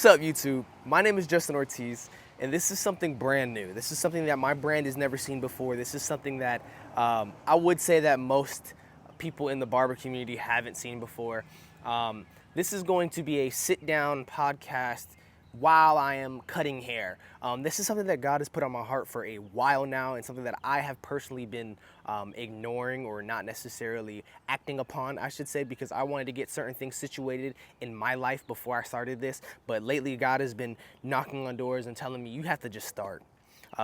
What's up, YouTube? My name is Justin Ortiz, and this is something brand new. This is something that my brand has never seen before. This is something that I would say that most people in the barber community haven't seen before. This is going to be a sit-down podcast while I am cutting hair. This is something that God has put on my heart for a while now, and something that I have personally been ignoring or not necessarily acting upon, I should say, because I wanted to get certain things situated in my life before I started this. But lately, God has been knocking on doors and telling me, you have to just start.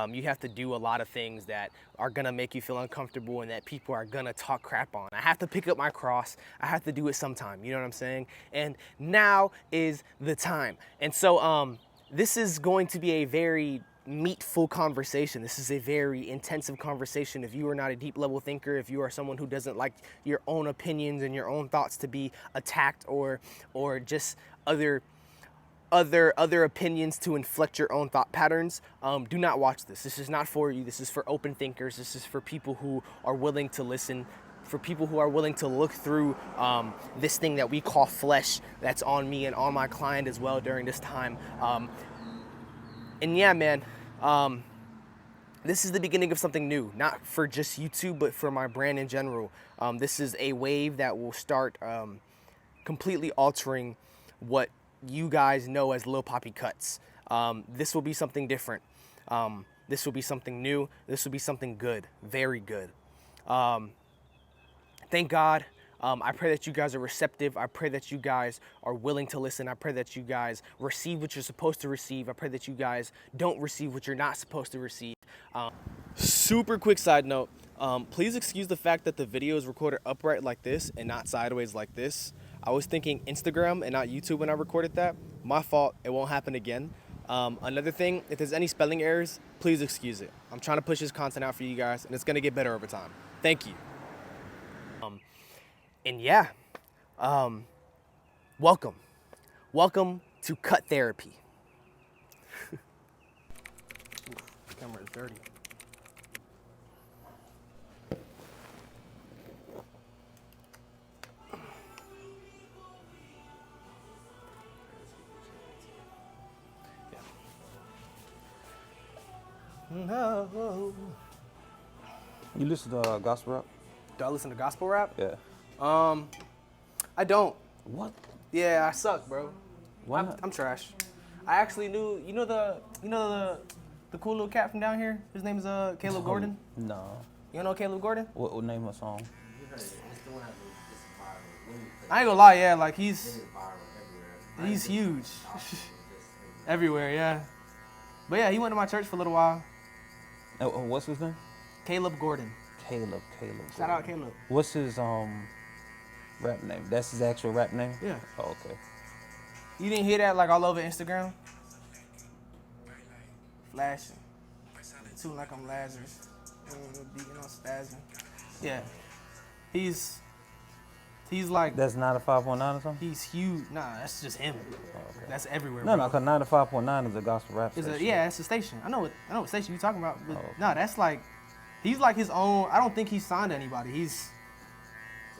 You have to do a lot of things that are gonna make you feel uncomfortable and that people are gonna talk crap on. I have to pick up my cross. I have to do it sometime, you know what I'm saying? And now is the time. And so this is going to be a very meatful conversation. This is a very intensive conversation. If you are not a deep level thinker, if you are someone who doesn't like your own opinions and your own thoughts to be attacked or just other opinions to inflect your own thought patterns, do not watch this. This is not for you. This is for open thinkers. This is for people who are willing to listen, for people who are willing to look through this thing that we call flesh that's on me and on my client as well during this time. And yeah, man, this is the beginning of something new, not for just YouTube, but for my brand in general. This is a wave that will start completely altering what you guys know as Lil Poppy Cuts. This will be something different. This will be something new. This will be something good, very good. Thank God. I pray that you guys are receptive. I pray that you guys are willing to listen. I pray that you guys receive what you're supposed to receive. I pray that you guys don't receive what you're not supposed to receive. Super quick side note. Please excuse the fact that the video is recorded upright like this and not sideways like this. I was thinking Instagram and not YouTube when I recorded that. My fault. It won't happen again. Another thing, if there's any spelling errors, please excuse it. I'm trying to push this content out for you guys, and it's going to get better over time. Thank you. And yeah, welcome. Welcome to Cut Therapy. The camera is dirty. No. You listen to gospel rap? Do I listen to gospel rap? Yeah. I don't. What? Yeah, I suck, bro. Why not? I'm trash. I actually knew, you know the cool little cat from down here? His name is Caleb Gordon. No. You don't know Caleb Gordon? What name of song? I ain't gonna lie, yeah, like he's huge. Everywhere, yeah. But yeah, he went to my church for a little while. What's his name? Caleb Gordon. Caleb. Shout out Caleb. What's his rap name? That's his actual rap name? Yeah. Oh, okay. You didn't hear that like all over Instagram? Flashing. Too like I'm Lazarus. Beating on spazzing. Yeah. He's like. That's 95.9 or something? He's huge. Nah, that's just him. Oh, okay. That's everywhere. No, bro. because 95.9 is a gospel rap station. Yeah, it's a station. I know what station you talking about. But okay. no, that's like, he's like his own. I don't think he's signed to anybody.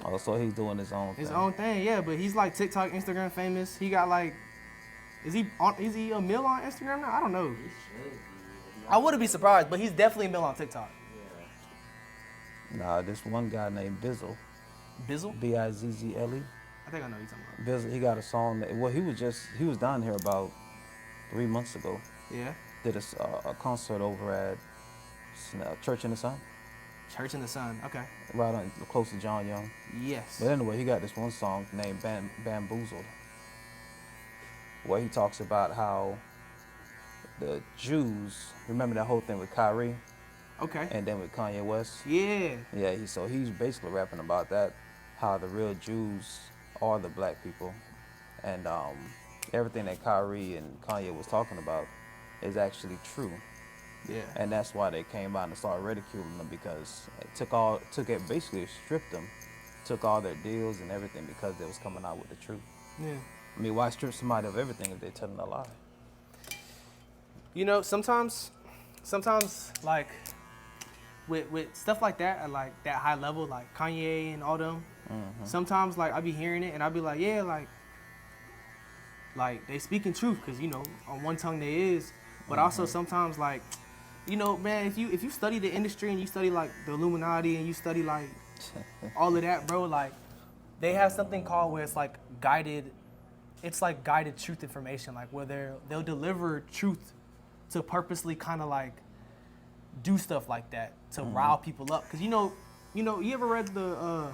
Oh, so he's doing his own thing. His own thing, yeah. But he's like TikTok, Instagram famous. He got like, is he a mill on Instagram now? I don't know. I wouldn't be surprised, but he's definitely a mill on TikTok. Nah, this one guy named Bizzle. Bizzle? Bizzle. I think I know what you're talking about. Bizzle, he got a song that, well, he was down here about 3 months ago. Yeah. Did a concert over at Church in the Sun. Church in the Sun, okay. Right on, close to John Young. Yes. But anyway, he got this one song named Bamboozled, where he talks about how the Jews, remember that whole thing with Kyrie? Okay. And then with Kanye West? Yeah. Yeah, so he's basically rapping about that, how the real Jews are the black people. And everything that Kyrie and Kanye was talking about is actually true. Yeah. And that's why they came out and started ridiculing them, because it basically stripped them, took all their deals and everything because they was coming out with the truth. Yeah. I mean, why strip somebody of everything if they're telling a lie? You know, sometimes like with stuff like that at like that high level, like Kanye and all them, sometimes like I be hearing it and I be like, yeah, like like they speaking truth, because you know on one tongue they is, but also sometimes like, you know, man, if you study the industry and you study like the Illuminati and you study like all of that, bro, like they have something called where it's like guided truth information, like where they'll deliver truth to purposely kind of like do stuff like that to rile people up, because you know you ever read the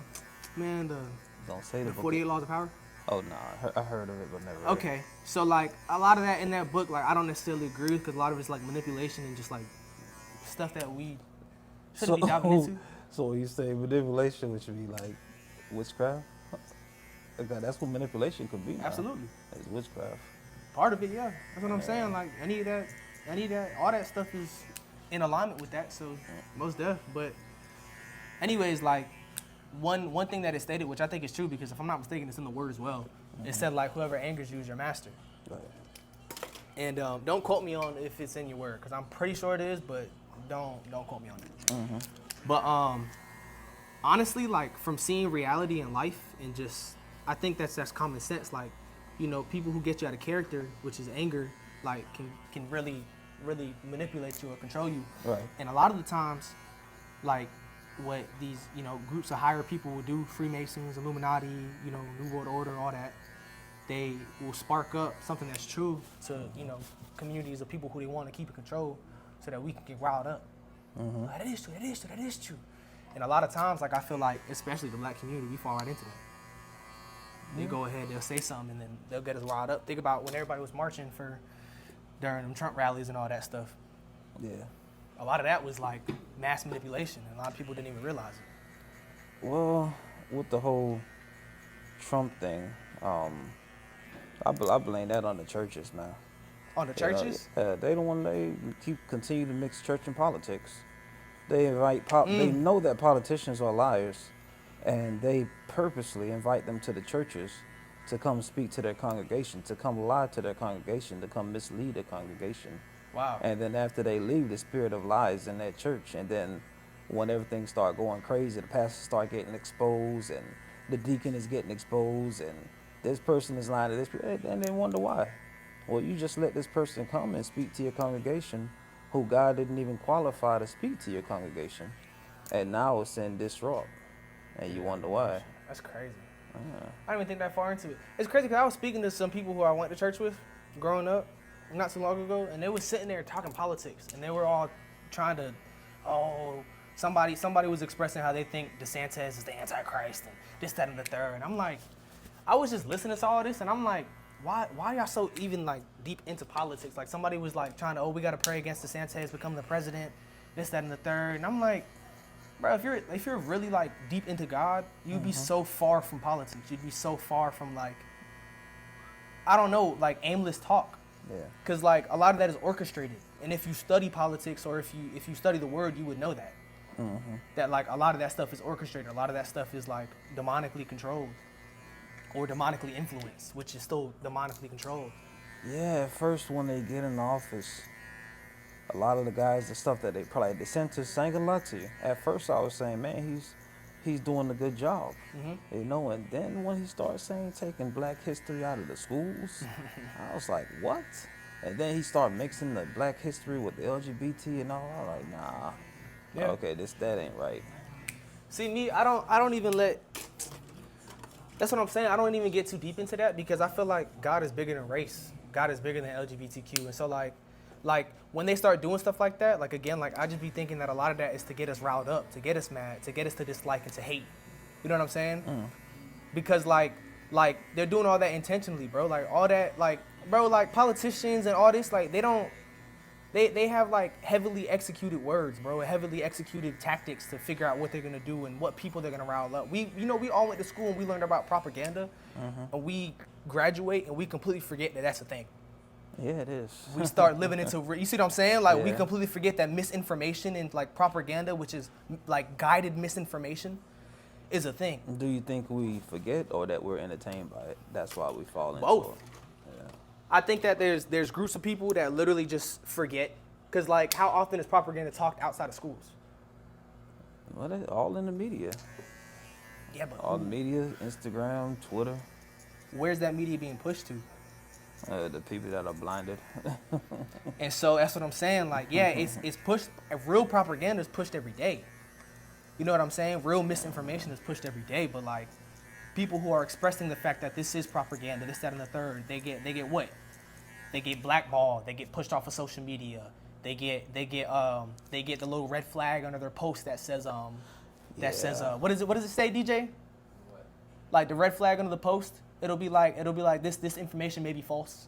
Don't say the the book. 48 Laws of Power? Oh no, I heard of it, but never. Read Okay, so like a lot of that in that book, like I don't necessarily agree with, because a lot of it's like manipulation and just like stuff that we shouldn't be diving into. So you say manipulation, which would be like witchcraft? Okay, that's what manipulation could be. Now. Absolutely. It's witchcraft. Part of it, yeah. That's what I'm saying. Like any of that, all that stuff is in alignment with that. So most def. But anyways, like one thing that is stated, which I think is true, because if I'm not mistaken, it's in the word as well. It said like whoever angers you is your master. Right. And don't quote me on if it's in your word, because I'm pretty sure it is, but don't quote me on it. But honestly, like from seeing reality in life and just, I think that's common sense. Like, you know, people who get you out of character, which is anger, like can really manipulate you or control you. Right. And a lot of the times, like what these, you know, groups of higher people will do, Freemasons, Illuminati, you know, New World Order, all that, they will spark up something that's true to, you know, communities of people who they want to keep in control, so that we can get riled up. Like, that is true, that is true, that is true. And a lot of times, like I feel like, especially the black community, we fall right into that. They go ahead, they'll say something, and then they'll get us riled up. Think about when everybody was marching during them Trump rallies and all that stuff. Yeah. A lot of that was like mass manipulation, and a lot of people didn't even realize it. Well, with the whole Trump thing, I blame that on the churches, man. On the churches? They don't want to continue to mix church and politics. They invite they know that politicians are liars, and they purposely invite them to the churches to come speak to their congregation, to come lie to their congregation, to come mislead their congregation. Wow. And then after they leave, the spirit of lies in that church, and then when everything start going crazy, the pastors start getting exposed, and the deacon is getting exposed, and this person is lying to this person, and they wonder why. Well, you just let this person come and speak to your congregation, who God didn't even qualify to speak to your congregation, and now it's in disrupt, and you wonder why. That's crazy. I didn't even think that far into it. It's crazy because I was speaking to some people who I went to church with growing up not too long ago, and they were sitting there talking politics, and they were all trying to, somebody was expressing how they think DeSantis is the Antichrist and this, that, and the third. And I'm like, I was just listening to all this, and I'm like, why y'all so even like deep into politics? Like somebody was like trying to, we got to pray against DeSantis becoming the president, this, that, and the third. And I'm like, bro, if you're really like deep into God, you'd be so far from politics. You'd be so far from like, I don't know, like aimless talk. Yeah. Because like a lot of that is orchestrated. And if you study politics, or if you study the word, you would know that. That like a lot of that stuff is orchestrated. A lot of that stuff is like demonically controlled or demonically influenced, which is still demonically controlled. Yeah, at first when they get in office, a lot of the guys, the stuff that they DeSantis ain't gonna lie to you. At first I was saying, man, he's doing a good job. You know, and then when he started saying taking black history out of the schools, I was like, what? And then he started mixing the black history with the LGBT and all. I was like, nah. Yeah. Okay, that ain't right. See, me, I don't even let, that's what I'm saying. I don't even get too deep into that, because I feel like God is bigger than race. God is bigger than LGBTQ. And so like when they start doing stuff like that, like again, like I just be thinking that a lot of that is to get us riled up, to get us mad, to get us to dislike and to hate. You know what I'm saying? Because like they're doing all that intentionally, bro. Like all that, like, bro, like politicians and all this, like they have like heavily executed words, bro, heavily executed tactics to figure out what they're gonna do and what people they're gonna rile up. We all went to school and we learned about propaganda, and we graduate and we completely forget that that's a thing. Yeah, it is. We start living into, you see what I'm saying? Like we completely forget that misinformation and like propaganda, which is like guided misinformation, is a thing. Do you think we forget, or that we're entertained by it? That's why we fall into both. it. Yeah. I think that there's groups of people that literally just forget, because like how often is propaganda talked outside of schools? Well, it's all in the media. Yeah, but All the media, Instagram, Twitter. where's that media being pushed to? The people that are blinded. And so that's what I'm saying. Like, yeah, it's pushed. Real propaganda is pushed every day. You know what I'm saying? Real misinformation is pushed every day. But like, people who are expressing the fact that this is propaganda, this, that, and the third, they get what? They get blackballed. They get pushed off of social media. They get the little red flag under their post that says says what is it? What does it say, DJ? What? Like the red flag under the post. It'll be like this information may be false.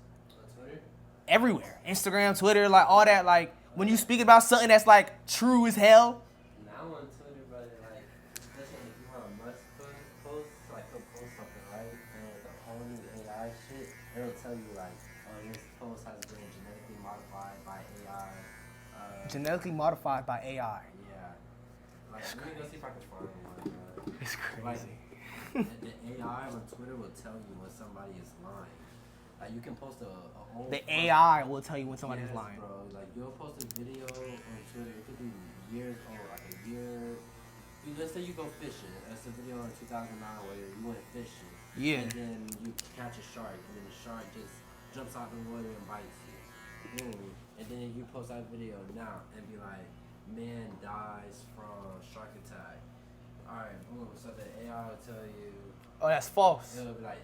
Twitter? Everywhere, Instagram, Twitter, like all that. Like when you speak about something that's like true as hell. Now on Twitter, brother, like, especially if you want a must post, like he'll post something, right? And with the whole new AI shit, it'll tell you like, oh, this post has been genetically modified by AI. Genetically modified by AI. Yeah. Like, let me go see if I can find one. It's Like, crazy. the AI on Twitter will tell you when somebody is lying. Like, you can post a whole... The AI will tell you when somebody's Yes, lying. bro. Like, you'll post a video on Twitter. It could be years old, like a year. Let's say you go fishing. That's a video in 2009 where you went fishing. Yeah. And then you catch a shark, and then the shark just jumps out the water and bites you. Boom. And then you post that video now and be like, man dies from shark attack. Alright, boom. So the AI will tell you, Oh, that's false. it'll be like,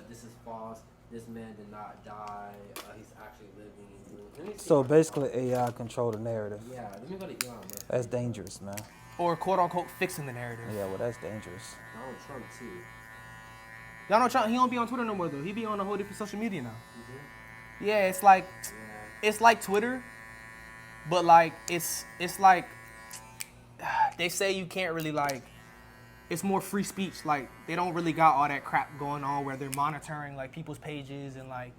this is false. This man did not die. He's actually living. Let me see So if I can basically, find it. AI control the narrative. Yeah, let me go to Elon Musk. That's dangerous, man. Or quote unquote fixing the narrative. Yeah, well, that's dangerous. Donald Trump too. Donald Trump, he don't be on Twitter no more though. He be on a whole different social media now. Mm-hmm. Yeah, it's like Twitter, but like it's like they say you can't really like. It's more free speech. Like they don't really got all that crap going on where they're monitoring like people's pages and like.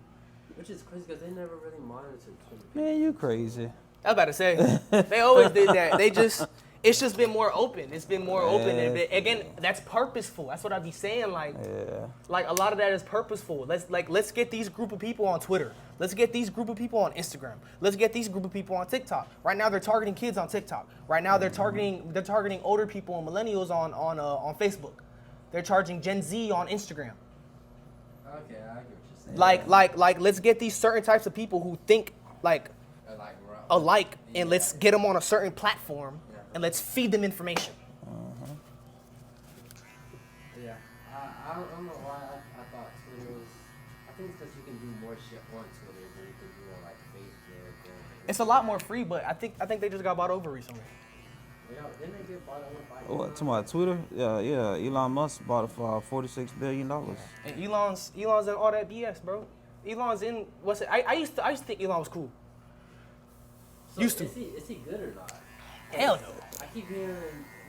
Which is crazy because they never really monitored Twitter. Man, you crazy. I was about to say they always did that. It's just been more open. It's been more open. And again, that's purposeful. That's what I be saying. Like, Yeah. like a lot of that is purposeful. Let's get these group of people on Twitter. Let's get these group of people on Instagram. Let's get these group of people on TikTok. Right now they're targeting kids on TikTok. Right now they're targeting older people and millennials on Facebook. They're charging Gen Z on Instagram. Okay, I get what you're saying. Like let's get these certain types of people who think like alike and let's get them on a certain platform and let's feed them information. Yeah, I don't know why I thought Twitter was. I think it's because you can do more shit on Twitter than you can do on like Facebook. It's a lot more free, but I think they just got bought over recently. Didn't they get bought over by What, to my Twitter? Yeah. Elon Musk bought it for $46 billion. And Elon's in all that BS, bro. Elon's in what's it? I used to think Elon was cool. So Used to. Is he good or not? Hell no. I keep hearing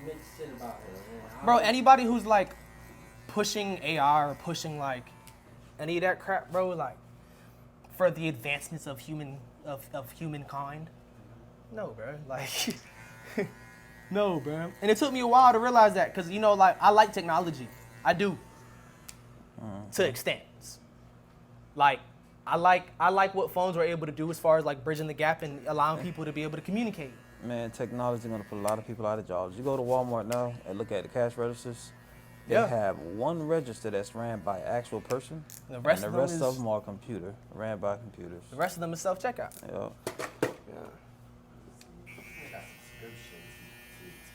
mixed shit about him. Bro, anybody who's like pushing AI or pushing like any of that crap, bro, like for the advancements of humankind. No, bro. Like no, bro. And it took me a while to realize that cuz you know like I like technology. I do. To extents. Like I like what phones were able to do as far as like bridging the gap and allowing people to be able to communicate. Man, technology is going to put a lot of people out of jobs. You go to Walmart now and look at the cash registers. They Yeah. have one register that's ran by actual person, The rest and of the them rest is- of them are computer, ran by computers. The rest of them is self-checkout. Yeah. They got subscription tweets,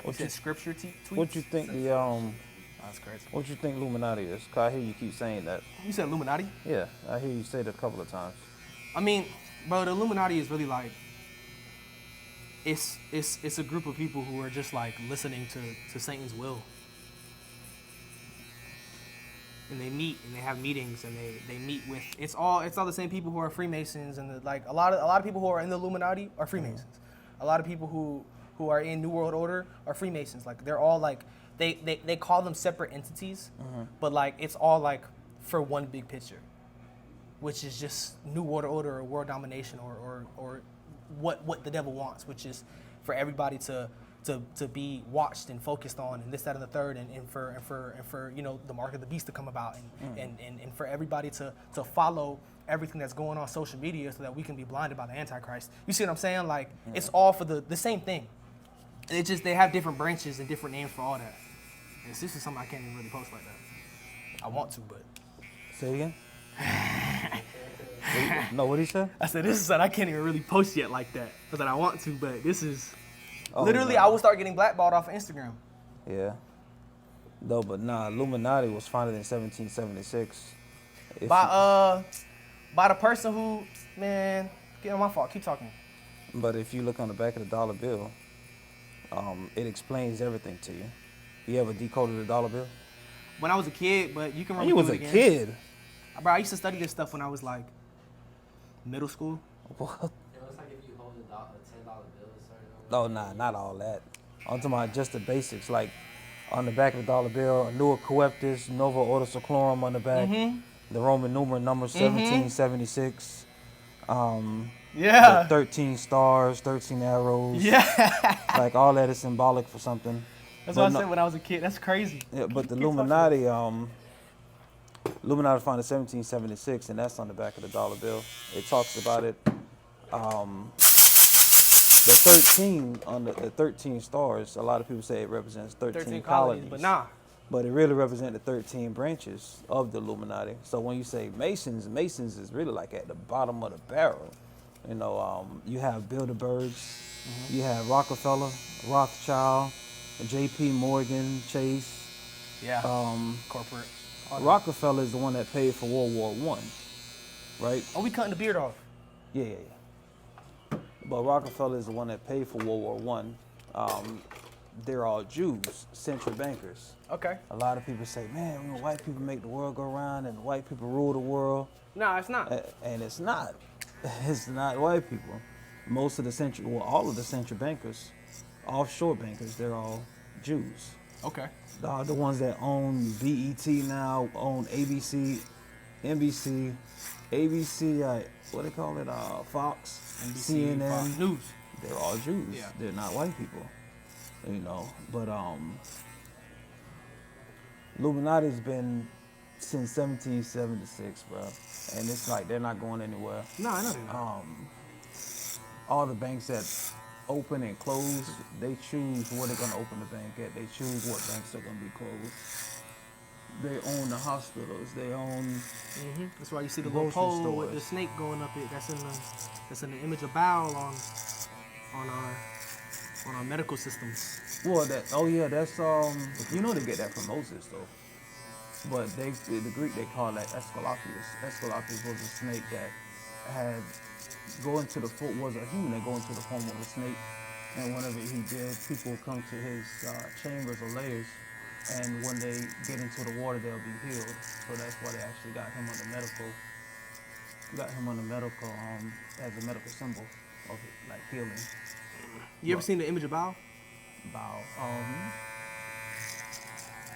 bro. What you, Scripture tweets? what you think the That's crazy. what you think Illuminati is? 'Cause I hear you keep saying that. You said Illuminati? Yeah, I hear you say that a couple of times. I mean, bro, the Illuminati is really like it's a group of people who are just like listening to Satan's will. And they meet and they have meetings and they meet with it's all the same people who are Freemasons and like a lot of people who are in the Illuminati are Freemasons. A lot of people who are in New World Order are Freemasons. Like they're all like they call them separate entities, but like it's all like for one big picture, which is just New World Order or world domination or what the devil wants, which is for everybody to be watched and focused on and this, that, and the third, and for you know the mark of the beast to come about and for everybody to follow everything that's going on social media so that we can be blinded by the Antichrist. You see what I'm saying? Like it's all for the same thing. It's just they have different branches and different names for all that. And this is something I can't even really post like that. I want to, but Say it again. No, what he said? I said, this is something I can't even really post yet like that. I said, I want to, but this is... Oh, literally, no. I will start getting blackballed off of Instagram. Yeah. No, but nah, Illuminati was founded in 1776. By the person who, man, get on my fault. Keep talking. But if you look on the back of the dollar bill, it explains everything to you. You ever decoded a dollar bill? When I was a kid, but you can When run you me was through a it again. kid? Bro, I used to study this stuff when I was like middle school. What? You know, it's like if you hold a $10 bill a certain Oh, nah, not all that. I'm talking about just the basics, like on the back of the dollar bill, Nua Coeptis, Nova Ordo Seclorum on the back, the Roman numeral number 1776, Yeah. the 13 stars, 13 arrows. Yeah. Like all that is symbolic for something. That's But what I no- said when I was a kid. That's crazy. Yeah, but the Keep talking. Illuminati, Illuminati was founded in 1776, and that's on the back of the dollar bill. It talks about it. The 13 on the 13 stars, a lot of people say it represents 13 colonies. But nah. But it really represents the 13 branches of the Illuminati. So when you say Masons, Masons is really like at the bottom of the barrel. You know, you have Bilderbergs, you have Rockefeller, Rothschild, J.P. Morgan, Chase. Yeah. Corporate. Rockefeller is the one that paid for World War I, right? Oh, we cutting the beard off. Yeah. But Rockefeller is the one that paid for World War I. They're all Jews, central bankers. Okay. A lot of people say, man, you know, white people make the world go round and white people rule the world. No, it's not. And it's not. It's not white people. Most of the all of the central bankers, offshore bankers, they're all Jews. Okay. The ones that own BET now, own ABC, NBC, ABC, what do they call it? Fox, NBC, CNN. Fox News. They're all Jews. Yeah. They're not white people. You know, but Illuminati's been since 1776, bro, and it's like they're not going anywhere. No, I know they're not. All the banks that open and close, they choose where they're gonna open the bank at. They choose what banks are gonna be closed. They own the hospitals. They own. That's why you see the little grocery pole with the stores. snake going up it. That's in the image of Baal on our medical systems. Well, that's you know they get that from Moses though. But the Greek they call that Aesculapius. Aesculapius was a snake that had was a human that go into the form of a snake, and whenever he did, people would come to his chambers or layers, and when they get into the water, they'll be healed. So that's why they actually got him on the medical as a medical symbol of like healing. You ever seen the image of Baal? Bow.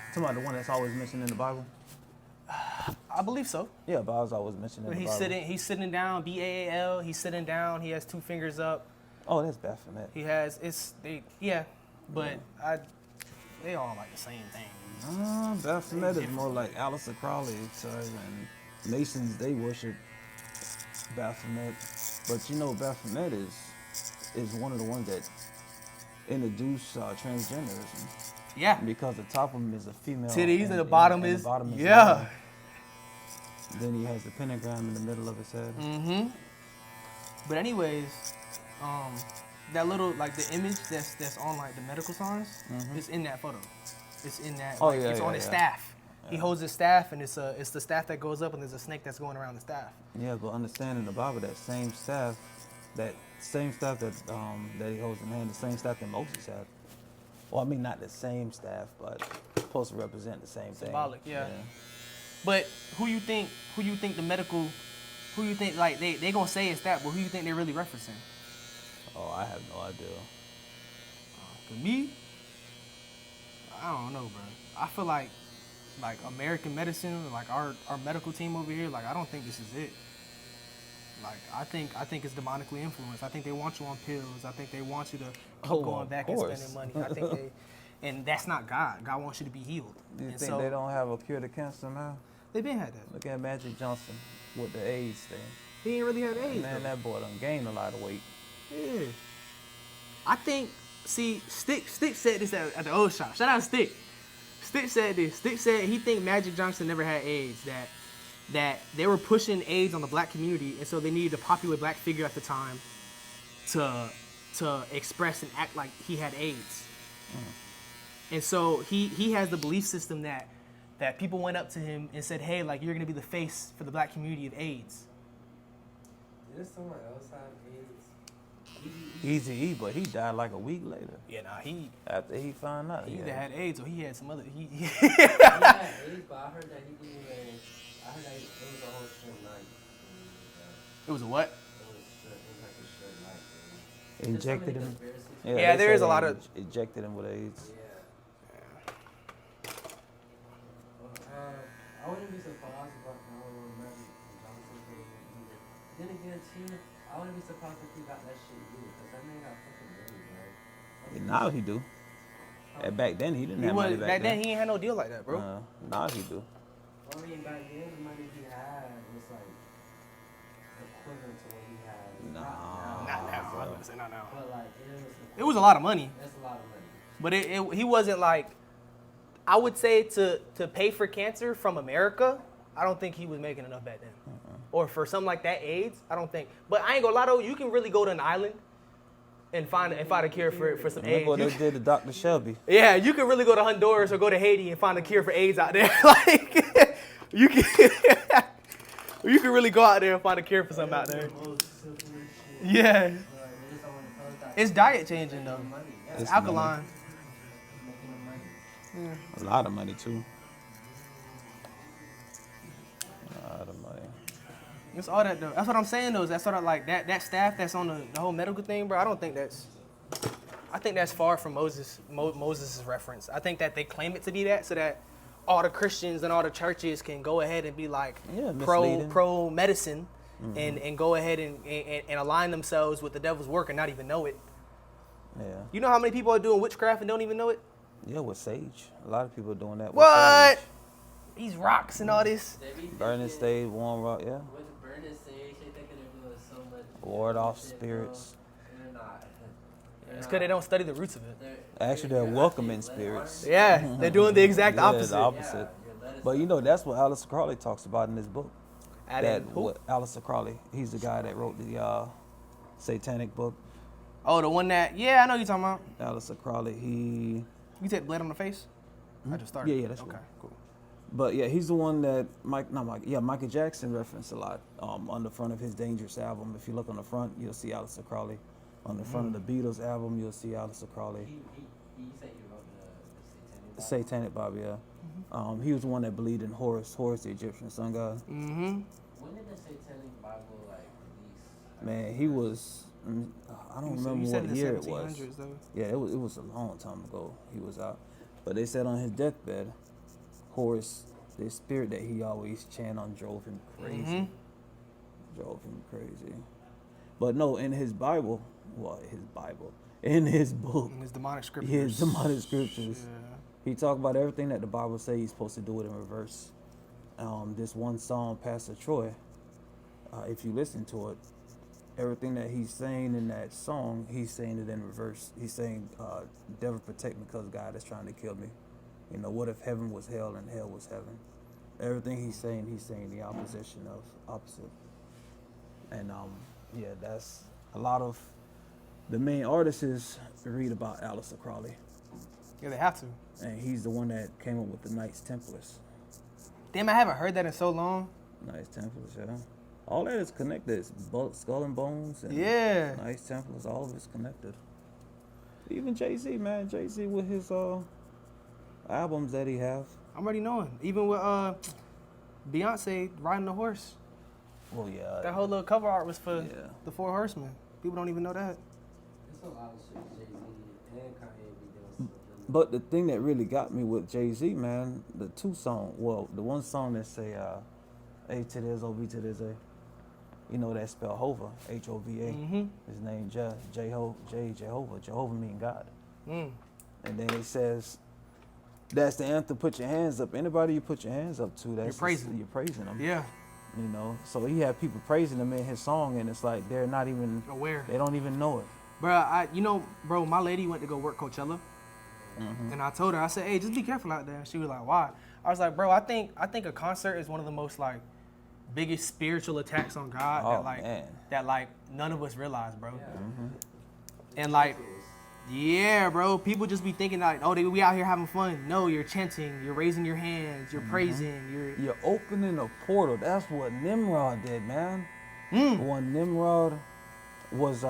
Talking about the one that's always mentioned in the Bible? I believe so. Yeah, Bow's always mentioned in the Bible. He's sitting down, Baal. He's sitting down. He has two fingers up. Oh, that's Baphomet. They all like the same thing. Baphomet is more like Aleister Crowley, and Masons, they worship Baphomet. But you know, Baphomet is one of the ones that introduced transgenderism. Yeah. Because the top of him is a female. Titties and the bottom is yeah. Male. Then he has the pentagram in the middle of his head. But anyways, that little like the image that's on like the medical signs, it's in that photo. It's in that. Oh, like, yeah, it's on his staff. He holds his staff, and it's the staff that goes up, and there's a snake that's going around the staff. Yeah, but understanding the Bible, that same staff that he holds in hand, the same staff that Moses had. Well, I mean, not the same staff, but supposed to represent the same thing. Symbolic, yeah. But who you think like they gonna say it's that, but who you think they're really referencing? Oh, I have no idea. Me? I don't know, bro. I feel like American medicine, like our medical team over here, like I don't think this is it. Like I think it's demonically influenced. I think they want you on pills. I think they want you to keep going back and spending money. I think and that's not God. God wants you to be healed. Do you and think they don't have a cure to cancer now? They been had that. Look at Magic Johnson with the AIDS thing. He ain't really had AIDS. Man, that boy done gained a lot of weight. Yeah. I think, Stick said this at the old shop. Shout out to Stick. Stick said this. Stick said he think Magic Johnson never had AIDS. that they were pushing AIDS on the black community, and so they needed a popular black figure at the time to express and act like he had AIDS. And so he has the belief system that people went up to him and said, hey, like, you're gonna be the face for the black community of AIDS. Did someone else have AIDS? EazyE, but he died like a week later. Yeah, nah, he After he found out. either Yeah. had AIDS or he had some other. He had AIDS, but I heard that he didn't even. I heard that it was a whole short night. It was a what? It was like a short night. There's so Injected many him. conspiracies. Yeah, they there say is a they lot of- Injected him with AIDS. Yeah. I wouldn't be surprised if Magic Johnson could have been either. Then again, too, I wouldn't be surprised if he got that shit either, because that man got fucking money, bro. And now he do. And back then he didn't He have was money back then. He ain't had no deal like that, bro. Now he do. I mean, back then, the money he had was like equivalent to what he had. Nah. Not now. I was gonna say not now. But like, It was a lot of money, that's a lot of money. but he wasn't like. I would say to pay for cancer from America, I don't think he was making enough back then. Or for something like that, AIDS, I don't think. But I ain't gonna lie though, you can really go to an island and find a cure for some AIDS. Look what You they did to Dr. Shelby. Yeah, you can really go to Honduras or go to Haiti and find a cure for AIDS out there. Like you can you can really go out there and find a cure for something out there. Yeah. It's diet changing though. It's It's alkaline. A lot of money too. A lot of money. It's all that though. That's what I'm saying though. Is that sort of like that staff that's on the whole medical thing, bro? I think that's far from Moses' reference. I think that they claim it to be that so that all the Christians and all the churches can go ahead and be like misleading. pro medicine and go ahead and align themselves with the devil's work and not even know it. Yeah. You know how many people are doing witchcraft and don't even know it? Yeah, with sage. A lot of people are doing that. With What? sage. These rocks and all this. Burning sage, warm rock, yeah. With the burning sage, they think they're doing so much. Ward off shit, spirits. bro. They're not. It's because they don't study the roots of it. Actually, they're welcoming spirits. Yeah, they're doing the exact Yeah, opposite. the opposite. But you know, that's what Aleister Crowley talks about in his book. Adding who? What Aleister Crowley, he's the guy that wrote the satanic book. Oh, the one that, yeah, I know you're talking about. Aleister Crowley, You take blood on the face? I just started. Yeah, that's okay, right. cool. But yeah, he's the one that Michael Jackson referenced a lot on the front of his Dangerous album. If you look on the front, you'll see Aleister Crowley. On the front of the Beatles album, you'll see Aleister Crowley. He said he wrote the Satanic Bible. Satanic Bible, yeah. He was the one that believed in Horus, the Egyptian sun god. Mm-hmm. When did the Satanic Bible like release? Man, he was. I don't remember what year it was. Though. Yeah, it was a long time ago. He was out, but they said on his deathbed, Horus, the spirit that he always chant on, drove him crazy. Mm-hmm. Drove him crazy. But no, in his Bible, in his book, His demonic scriptures. his demonic scriptures, Yeah. he talked about everything that the Bible says he's supposed to do it in reverse. This one song, Pastor Troy, if you listen to it, everything that he's saying in that song, he's saying it in reverse. He's saying, devil protect me because God is trying to kill me. You know, what if heaven was hell and hell was heaven? Everything he's saying the opposite. And yeah, that's a lot of the main artists read about Aleister Crowley. Yeah, they have to. And he's the one that came up with the Knights Templars. Damn, I haven't heard that in so long. Knights Templars, yeah. All that is connected. It's Skull and Bones and Yeah. Knights Templars, all of it's connected. Even Jay-Z, man. Jay-Z with his albums that he have. I'm already knowing. Even with Beyonce riding the horse. Well, yeah. That whole little cover art was for Yeah. the Four Horsemen. People don't even know that. There's a lot of shit Jay-Z and Kanye be doing something. But the thing that really got me with Jay-Z, man, the two songs, well, the one song that say A to this, O, B to this, A. You know that spell Hova, H-O-V-A. Mm-hmm. His name Jehovah. Jehovah mean God. Mm. And then it says, that's the anthem, put your hands up. Anybody you put your hands up to, that's You're praising them. Yeah. You know, so he had people praising him in his song, and it's like they're not even Aware. They don't even know it. Bro, my lady went to go work Coachella. Mm-hmm. And I told her, I said, hey, just be careful out there. She was like, why? I was like, bro, I think a concert is one of the most like biggest spiritual attacks on God Oh, man. that like none of us realize, bro. And like, yeah, bro, people just be thinking like, oh, we out here having fun. No, you're chanting, you're raising your hands, you're praising, You're opening a portal. That's what Nimrod did, man. When Nimrod was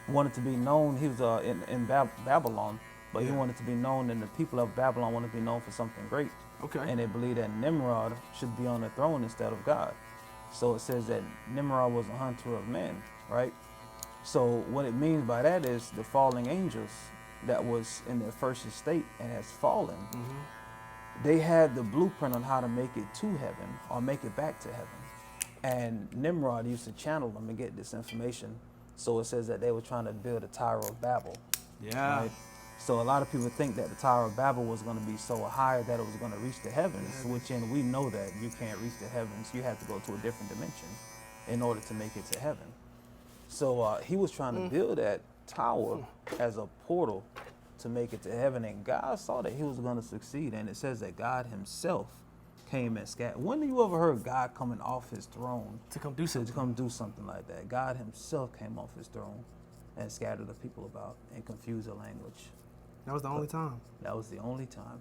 wanted to be known, he was in Babylon, but he wanted to be known, and the people of Babylon wanted to be known for something great. Okay. And they believed that Nimrod should be on the throne instead of God. So it says that Nimrod was a hunter of men, right? So what it means by that is the falling angels that was in their first estate and has fallen. They had the blueprint on how to make it to heaven or make it back to heaven. And Nimrod used to channel them and get this information. So it says that they were trying to build a Tower of Babel. Yeah. Right? So a lot of people think that the Tower of Babel was going to be so high that it was going to reach the heavens, which we know that you can't reach the heavens. You have to go to a different dimension in order to make it to heaven. So he was trying to build that tower as a portal to make it to heaven, and God saw that he was going to succeed. And it says that God himself came and scattered. When have you ever heard God coming off his throne To come do something. to come do something like that? God himself came off his throne and scattered the people about and confused the language. That was the only time. That was the only time.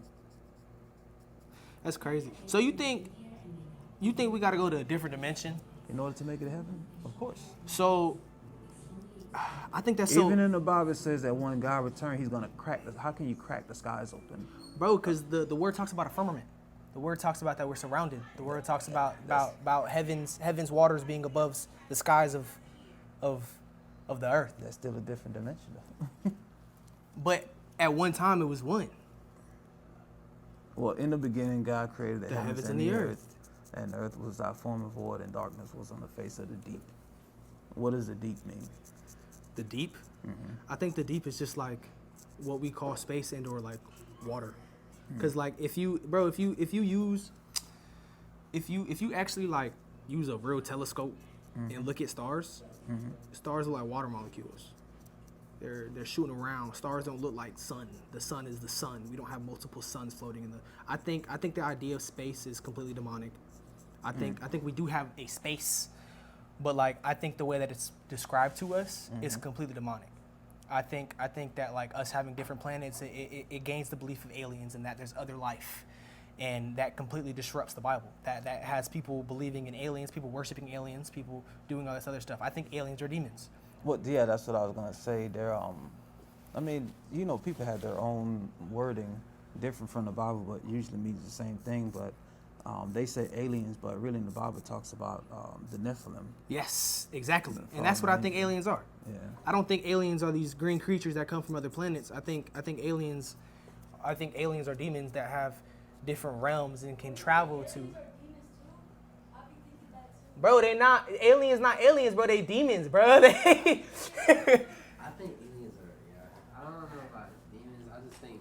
That's crazy. So you think we got to go to a different dimension? In order to make it to heaven? Of course. So I think that's so, Even in the Bible it says that when God returns, he's going to crack the, how can you crack the skies open? bro, because the word talks about a firmament. The word talks about that we're surrounded. The word talks about heaven's waters being above the skies of the earth. That's still a different dimension though. But at one time it was one. Well, in the beginning, God created The heavens and the earth. And the earth was without form and void, and darkness was on the face of the deep. What does the deep mean? The deep? I think the deep is just like what we call space and or like water. Cause like if you actually like use a real telescope and look at stars, stars are like water molecules. They're shooting around. Stars don't look like sun. The sun is the sun. We don't have multiple suns floating in the. I think the idea of space is completely demonic. I think we do have a space, but like I think the way that it's described to us is completely demonic. I think that like us having different planets, it gains the belief of aliens and that there's other life, and that completely disrupts the Bible. That has people believing in aliens, people worshiping aliens, people doing all this other stuff. I think aliens are demons. Well, yeah, that's what I was gonna say. They're, I mean, you know, people have their own wording, different from the Bible, but usually means the same thing. But they say aliens, but really in the Bible talks about the Nephilim. Yes, exactly, and that's what I think aliens are. Yeah. I don't think aliens are these green creatures that come from other planets. I think aliens are demons that have different realms and can travel to. Bro, they not aliens, bro. They demons, bro. They. I think aliens are, yeah. I don't know about demons. I just think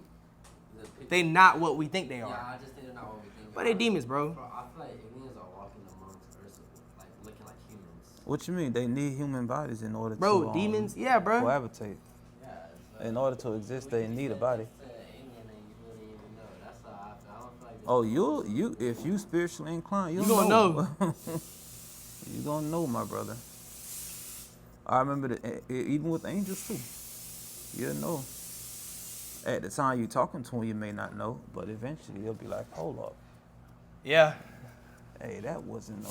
the picture. They not what we think they are. Yeah, I just think they're not what we think. But they demons, bro. I feel like aliens are walking amongst Earth, like looking like humans. What you mean? They need human bodies in order Bro, to demons, yeah, bro. cohabitate. Yeah, it's like, In order to exist, they need a body. it's an alien and you wouldn't even know. That's how I feel. I don't feel like. Oh, you if you spiritually inclined, You gonna know. You gonna know, my brother. I remember that even with angels too. You'll know. At the time you talking to them, you may not know, but eventually they'll be like, "Hold up, Yeah. hey, that wasn't no."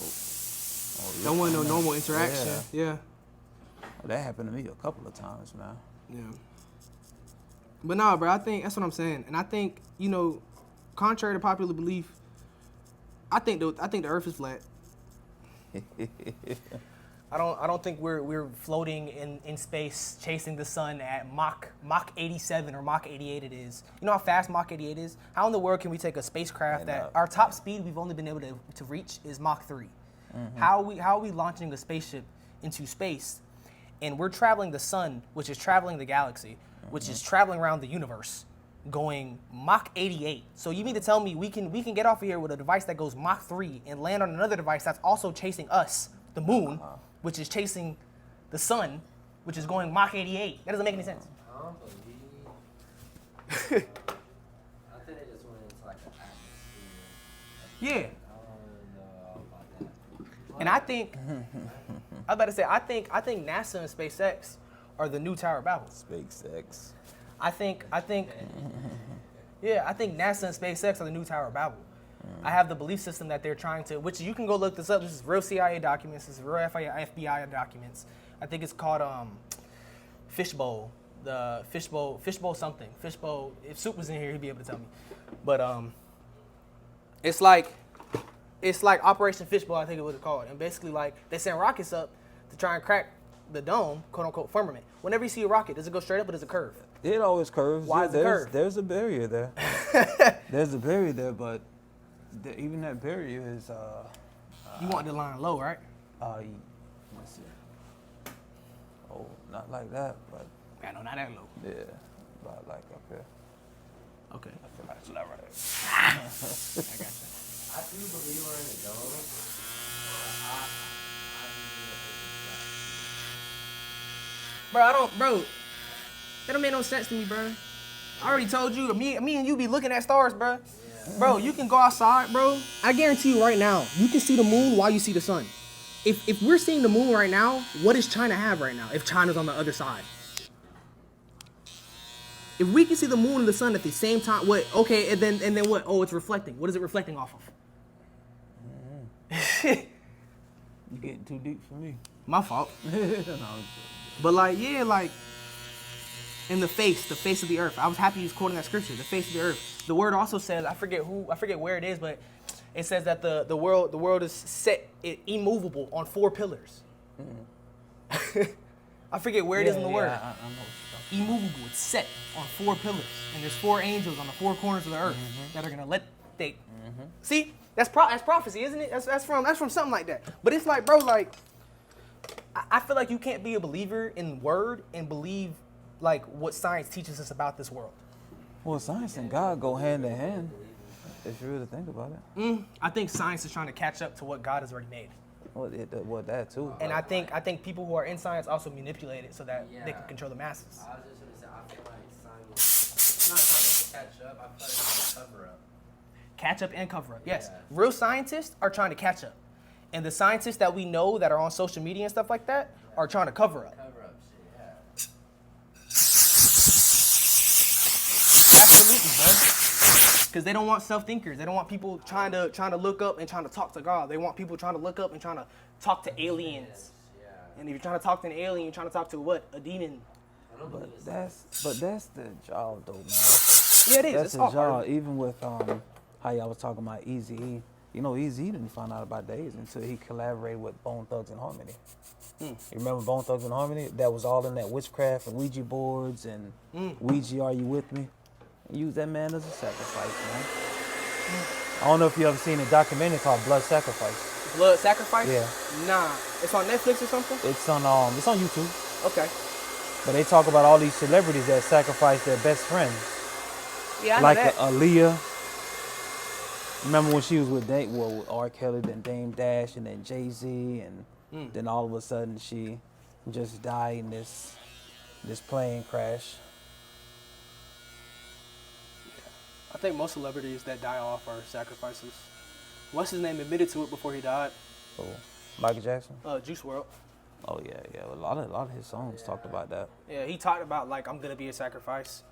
Don't want no normal interaction. Yeah. That happened to me a couple of times, man. Yeah. But nah, bro, I think that's what I'm saying. And I think, you know, contrary to popular belief, I think the earth is flat. I don't think we're floating in space chasing the sun at Mach 87 or Mach 88 it is. You know how fast Mach 88 is? How in the world can we take a spacecraft that our top speed we've only been able to reach is Mach 3? How are we launching a spaceship into space and we're traveling the sun, which is traveling the galaxy, which is traveling around the universe, going Mach 88. So you mean to tell me we can get off of here with a device that goes Mach 3 and land on another device that's also chasing us, the moon, which is chasing the sun, which is going Mach 88. That doesn't make any sense. I don't believe. I think they just went into like an atmosphere. Yeah. I don't know about that. And I think, I was about to say, I think NASA and SpaceX are the new Tower of Babel. SpaceX. I think, yeah, I think NASA and SpaceX are the new Tower of Babel. I have the belief system that they're trying to, which you can go look this up. This is real CIA documents. This is real FBI documents. I think it's called Fishbowl. The Fishbowl something. Fishbowl. If Soup was in here, he'd be able to tell me. But it's like Operation Fishbowl, I think it was called. And basically, like, they send rockets up to try and crack the dome, quote unquote, firmament. Whenever you see a rocket, does it go straight up or does it curve? It always curves. Why is it curve? There's a barrier there. There's a barrier there, but even that barrier is. You want the line low, right? Let's see. Oh, not like that, but. Yeah, no, not that low. Yeah, about like up here. Okay. I feel like it's not right. I got you. I do believe we're in a dome. Bro, that don't make no sense to me, bro. I already told you, me and you be looking at stars, bro. Yeah. Bro, you can go outside, bro. I guarantee you right now, you can see the moon while you see the sun. If we're seeing the moon right now, what does China have right now if China's on the other side? If we can see the moon and the sun at the same time, what? Okay, and then what? Oh, it's reflecting. What is it reflecting off of? You getting too deep for me. My fault. No, But like, yeah, like in the face of the earth. I was happy he was quoting that scripture, the face of the earth. The word also says, I forget where it is, but it says that the world is set immovable on 4 pillars. I forget where it is in the word. I know. Immovable, it's set on 4 pillars, and there's 4 angels on the 4 corners of the earth that are gonna see. That's prophecy, isn't it? That's from something like that. But it's like, bro, like I feel like you can't be a believer in word and believe like what science teaches us about this world. Well, science and God go hand in hand, if you really think about it. I think science is trying to catch up to what God has already made. Well, that too. And I think people who are in science also manipulate it so that they can control the masses. I was just gonna say, I feel like science not trying to catch up. I feel like it's a cover up. Catch up and cover up. Yes. Yeah. Real scientists are trying to catch up. And the scientists that we know that are on social media and stuff like that are trying to cover up. Cover up shit, yeah. Absolutely, bro. Because they don't want self-thinkers. They don't want people trying to look up and trying to talk to God. They want people trying to look up and trying to talk to aliens. Yeah. And if you're trying to talk to an alien, you're trying to talk to what? A demon. But that's the job though, man. Yeah, it is. That's It's the all job. hard. Even with how y'all was talking about EazyE. You know, EazyE didn't find out about days until he collaborated with Bone Thugs and Harmony. You remember Bone Thugs and Harmony? That was all in that witchcraft and Ouija boards and Ouija, Are You With Me? And use that man as a sacrifice, man. I don't know if you ever seen a documentary called Blood Sacrifice. Blood Sacrifice? Yeah. Nah. It's on Netflix or something? It's on YouTube. Okay. But they talk about all these celebrities that sacrifice their best friends. Yeah, I know Like that. Aaliyah. Remember when she was with with R. Kelly, then Dame Dash, and then Jay-Z, and then all of a sudden she just died in this plane crash. I think most celebrities that die off are sacrifices. What's his name admitted to it before he died? Oh, Michael Jackson? Juice WRLD. Oh yeah. A lot of his songs talked about that. Yeah, he talked about like I'm gonna be a sacrifice.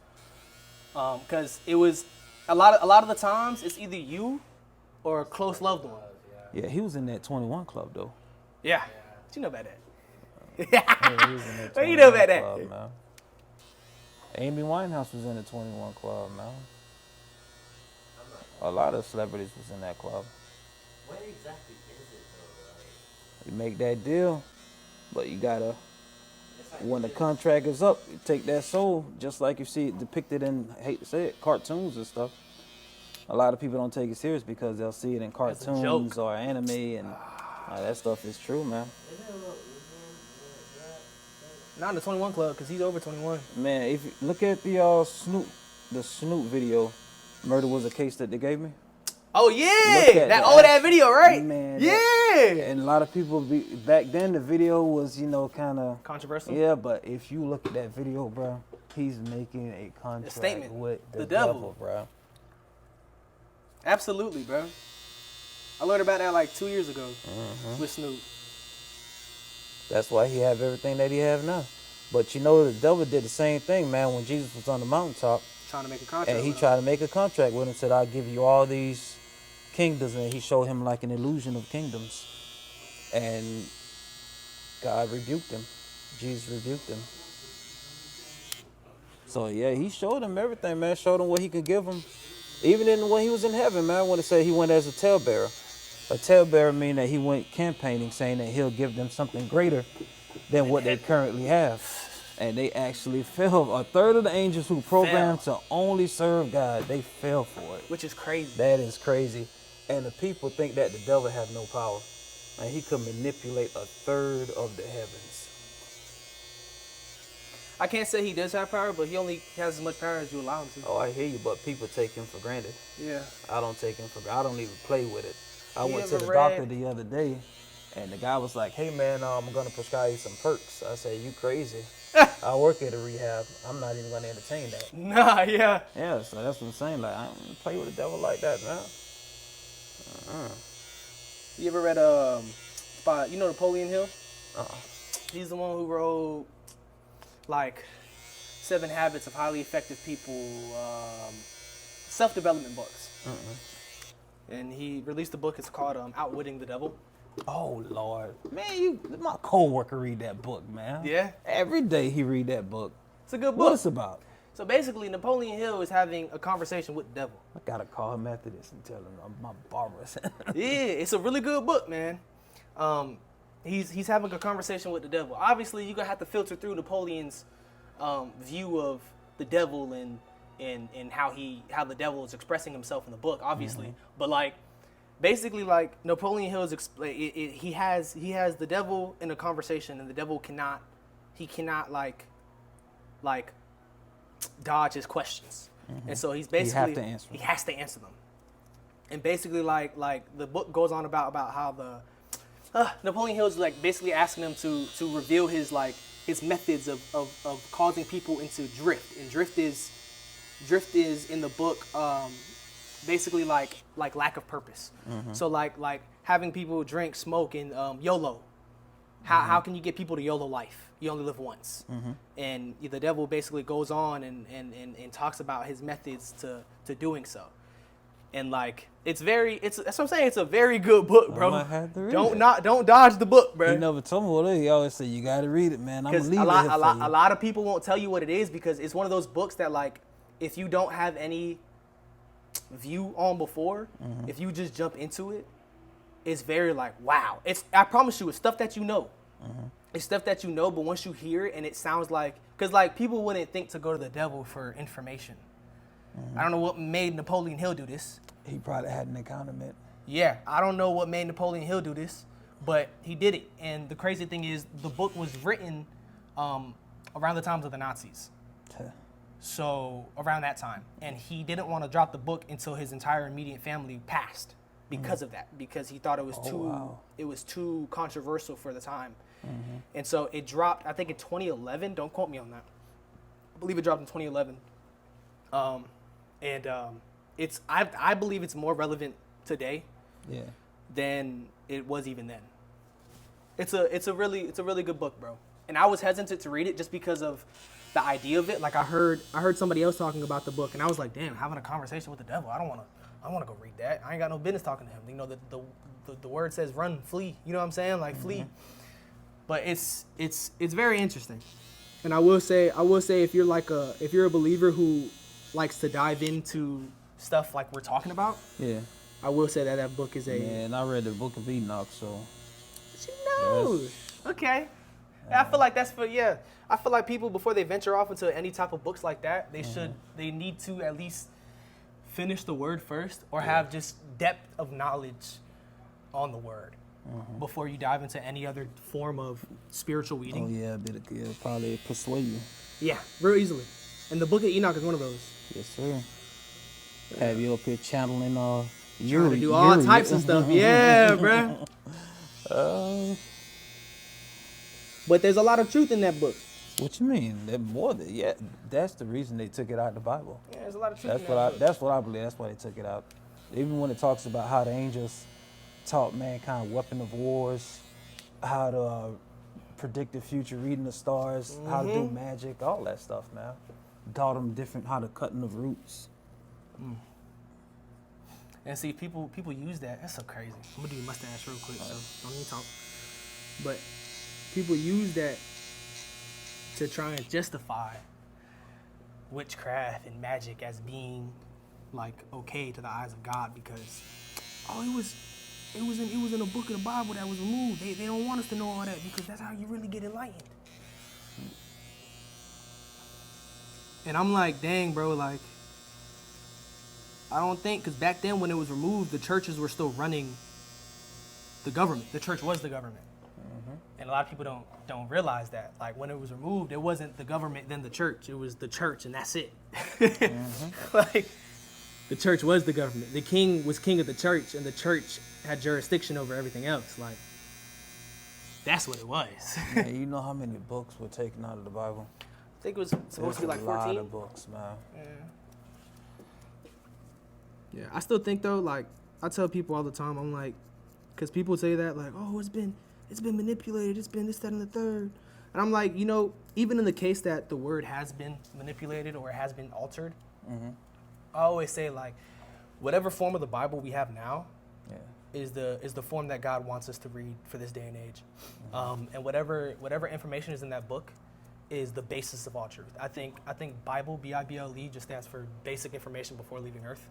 Cause it was a lot of the times it's either you or a close loved one. Yeah, he was in that 21 Club though. Yeah. What you know about that? Yeah, he was in that What you know 21 about that? Club, man. Amy Winehouse was in the 21 Club, man. A lot of celebrities was in that club. What exactly is it though? You make that deal, but you gotta, when the contract is up, you take that soul, just like you see it depicted in, I hate to say it, cartoons and stuff. A lot of people don't take it serious because they'll see it in cartoons or anime, and that stuff is true, man. Not in the 21 Club, because he's over 21. Man, if you look at the Snoop video, Murder Was a Case That They Gave Me. Oh yeah, Look at that video, right? Man, yeah. And a lot of people back then the video was, kind of Controversial. Yeah, but if you look at that video, bro, he's making a contract statement. with the devil, devil, bro. Absolutely, bro. I learned about that like 2 years ago with Snoop. That's why he have everything that he have now. But you know, the devil did the same thing, man, when Jesus was on the mountaintop. Trying to make a contract. And he with him. tried to make a contract with him, said, I'll give you all these kingdoms. And he showed him like an illusion of kingdoms. And God rebuked him. Jesus rebuked him. So, yeah, he showed him everything, man. Showed him what he could give him. Even when he was in heaven, man, I want to say he went as a talebearer. A talebearer means that he went campaigning, saying that he'll give them something greater than what they currently have. And they actually fell. A third of the angels who programmed to only serve God, they fell for it. Which is crazy. That is crazy. And the people think that the devil have no power. And he could manipulate a third of the heavens. I can't say he does have power, but he only has as much power as you allow him to. Oh, I hear you, but people take him for granted. Yeah. I don't take him for granted. I don't even play with it. I You went to ever the read- doctor the other day, and the guy was like, hey, man, I'm going to prescribe you some perks. I said, you crazy. I work at a rehab. I'm not even going to entertain that. Nah, yeah. Yeah, so that's what I'm saying. Like, I don't play with the devil like that, man. You ever read by Napoleon Hill? He's the one who wrote like 7 Habits of Highly Effective People, self-development books. And he released a book. It's called Outwitting the Devil. Oh, Lord. Man, my coworker read that book, man. Yeah? Every day he read that book. It's a good book. What it's about? So basically, Napoleon Hill is having a conversation with the devil. I got to call him after this and tell him my barber's. Yeah, it's a really good book, man. He's having a conversation with the devil. Obviously, you're going to have to filter through Napoleon's view of the devil and how the devil is expressing himself in the book, obviously. But like, basically, like Napoleon Hill is he has the devil in a conversation, and the devil cannot like dodge his questions, and so he's basically he has to answer them. And basically, like the book goes on about how the Napoleon Hill is like basically asking him to reveal his methods of causing people into drift, and drift is in the book basically like lack of purpose. So like having people drink, smoke, and YOLO. How can you get people to YOLO life? You only live once. And the devil basically goes on and talks about his methods to doing so. And like that's what I'm saying. It's a very good book, bro. I might have to read Don't dodge the book, bro. He never told me what it is. He always said you gotta read it, man. I'm gonna leave a it a lot of people won't tell you what it is because it's one of those books that like if you don't have any view on before, if you just jump into it, it's very like wow. I promise you, it's stuff that you know. It's stuff that you know, but once you hear it and it sounds like, because like people wouldn't think to go to the devil for information. I don't know what made Napoleon Hill do this. He probably had an encounter. Yeah, I don't know what made Napoleon Hill do this, but he did it. And the crazy thing is, the book was written around the times of the Nazis. So around that time, and he didn't want to drop the book until his entire immediate family passed because of that, because he thought it was too controversial for the time. And so it dropped, I think in 2011. Don't quote me on that. I believe it dropped in 2011. It's I believe it's more relevant today than it was even then. It's a really good book, bro. And I was hesitant to read it just because of the idea of it. Like I heard somebody else talking about the book, and I was like, damn, having a conversation with the devil. I don't want to go read that. I ain't got no business talking to him. You know, the word says run, flee. You know what I'm saying? Like flee. But it's very interesting. And I will say if you're a believer who likes to dive into stuff like we're talking about, I will say that book is a. Man, I read the Book of Enoch, so. She knows. Okay. I feel like that's for I feel like people before they venture off into any type of books like that, they need to at least finish the word first or have just depth of knowledge on the word before you dive into any other form of spiritual reading. Oh yeah, it'll probably persuade you. Yeah, real easily. And the Book of Enoch is one of those. Yes, sir. Have you up here channeling Trying to do all types of stuff. Yeah, bruh. But there's a lot of truth in that book. What you mean? That's the reason they took it out of the Bible. Yeah, there's a lot of truth That's what I believe. That's why they took it out. Even when it talks about how the angels taught mankind weapon of wars, how to predict the future, reading the stars, how to do magic, all that stuff, man. Taught them different, how to cut in the roots. And see, people use that. That's so crazy. I'm gonna do your mustache real quick, so don't even talk. But people use that to try and justify witchcraft and magic as being like okay to the eyes of God because it was in a book of the Bible that was removed. They don't want us to know all that because that's how you really get enlightened. And I'm like, dang, bro, like, I don't think, because back then when it was removed, the churches were still running the government. The church was the government. And a lot of people don't realize that. Like, when it was removed, it wasn't the government, then the church. It was the church, and that's it. Like, the church was the government. The king was king of the church, and the church had jurisdiction over everything else. Like, that's what it was. Man, you know how many books were taken out of the Bible? I think it was supposed to be like 14. A lot of books, man. Yeah, I still think though, like, I tell people all the time, I'm like, because people say that, like, oh, it's been manipulated, it's been this, that, and the third. And I'm like, you know, even in the case that the word has been manipulated or has been altered, I always say, like, whatever form of the Bible we have now is the form that God wants us to read for this day and age. And whatever information is in that book is the basis of all truth. I think Bible, B-I-B-L-E, just stands for basic information before leaving Earth.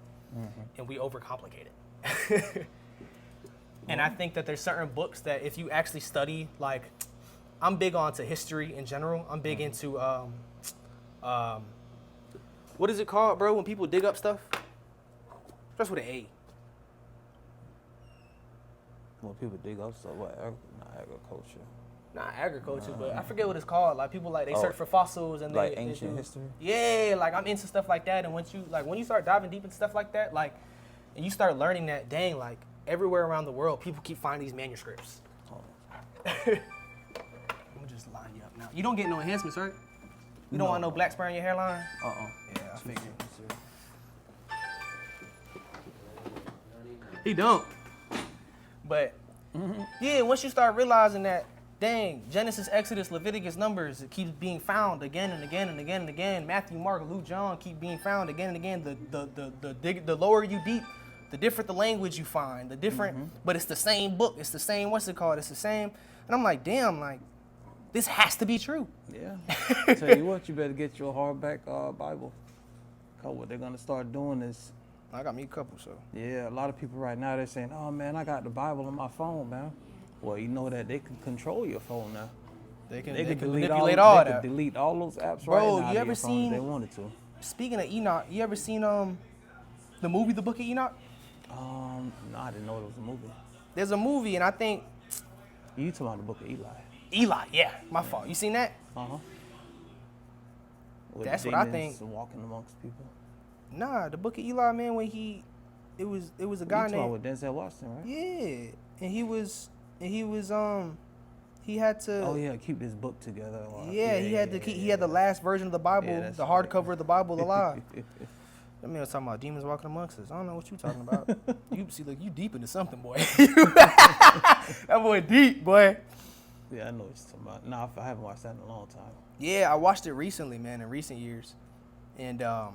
And we overcomplicate it. And I think that there's certain books that if you actually study, like, I'm big onto history in general. I'm big into, what is it called, bro, when people dig up stuff? Starts with an A. When people dig up stuff, what, not agriculture? Not agriculture, but I forget what it's called. Like, people, like, they search for fossils and like they ancient do, history? Yeah, like, I'm into stuff like that. And when you start diving deep into stuff like that, like, and you start learning that, dang, like, everywhere around the world, people keep finding these manuscripts. I'm gonna just line you up now. You don't get no enhancements, right? You don't want no black spur in your hairline? Yeah, I figured. He don't. But, yeah, once you start realizing that, dang, Genesis, Exodus, Leviticus, Numbers, it keeps being found again and again and again and again. Matthew, Mark, Luke, John keep being found again and again. The lower you deep, the different the language you find, the different, but it's the same book. It's the same, what's it called? It's the same. And I'm like, damn, like, this has to be true. Yeah. Tell you what, you better get your hardback Bible. Because what they're going to start doing is, I got me a couple, so. yeah, a lot of people right now, they're saying, oh, man, I got the Bible on my phone, man. Well, you know that they can control your phone now. They can delete manipulate all that. that. They can delete all those apps Bro, right now you ever your phone seen, if they wanted to. Speaking of Enoch, you ever seen the movie The Book of Enoch? No, I didn't know it was a movie. There's a movie, and I think... You talking about the Book of Eli? Eli, yeah, my fault. You seen that? That's what I think. Walking amongst people. Nah, the Book of Eli, man, when it was a guy named... with Denzel Washington, right? Yeah, and he had to... Oh yeah, keep this book together. Yeah, he had to keep. He had the last version of the Bible, the hardcover of the Bible alive. I mean, I was talking about demons walking amongst us. I don't know what you talking about. You see, look, you deep into something, boy. That boy deep, boy. Yeah, I know what you're talking about. Nah, I haven't watched that in a long time. Yeah, I watched it recently, man, in recent years, and I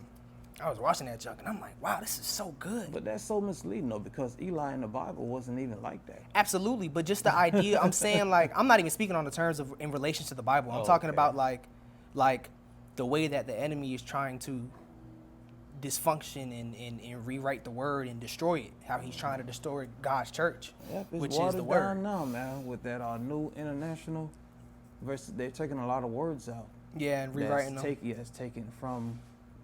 was watching that junk, and I'm like, wow, this is so good. But that's so misleading, though, because Eli in the Bible wasn't even like that. Absolutely, but just the idea, I'm saying, like, I'm not even speaking on the terms of in relation to the Bible. I'm talking about, like the way that the enemy is trying to dysfunction and rewrite the word and destroy it. How he's trying to destroy God's church, which is the word. Down now, man, with that new international versus they're taking a lot of words out. Yeah, and rewriting them. It's taken from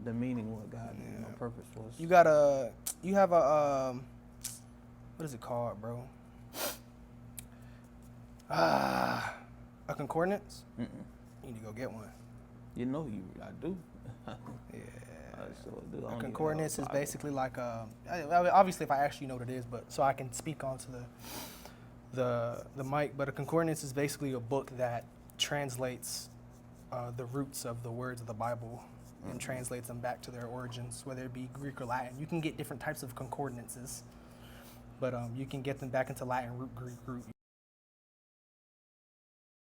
the meaning what God purpose was. You have a what is it called, bro? A concordance? You need to go get one. You know I do. Yeah. I sure do. A concordance is basically like obviously if I actually know what it is, but so I can speak onto the mic, but a concordance is basically a book that translates the roots of the words of the Bible and translates them back to their origins, whether it be Greek or Latin. You can get different types of concordances. but you can get them back into Latin root, Greek root.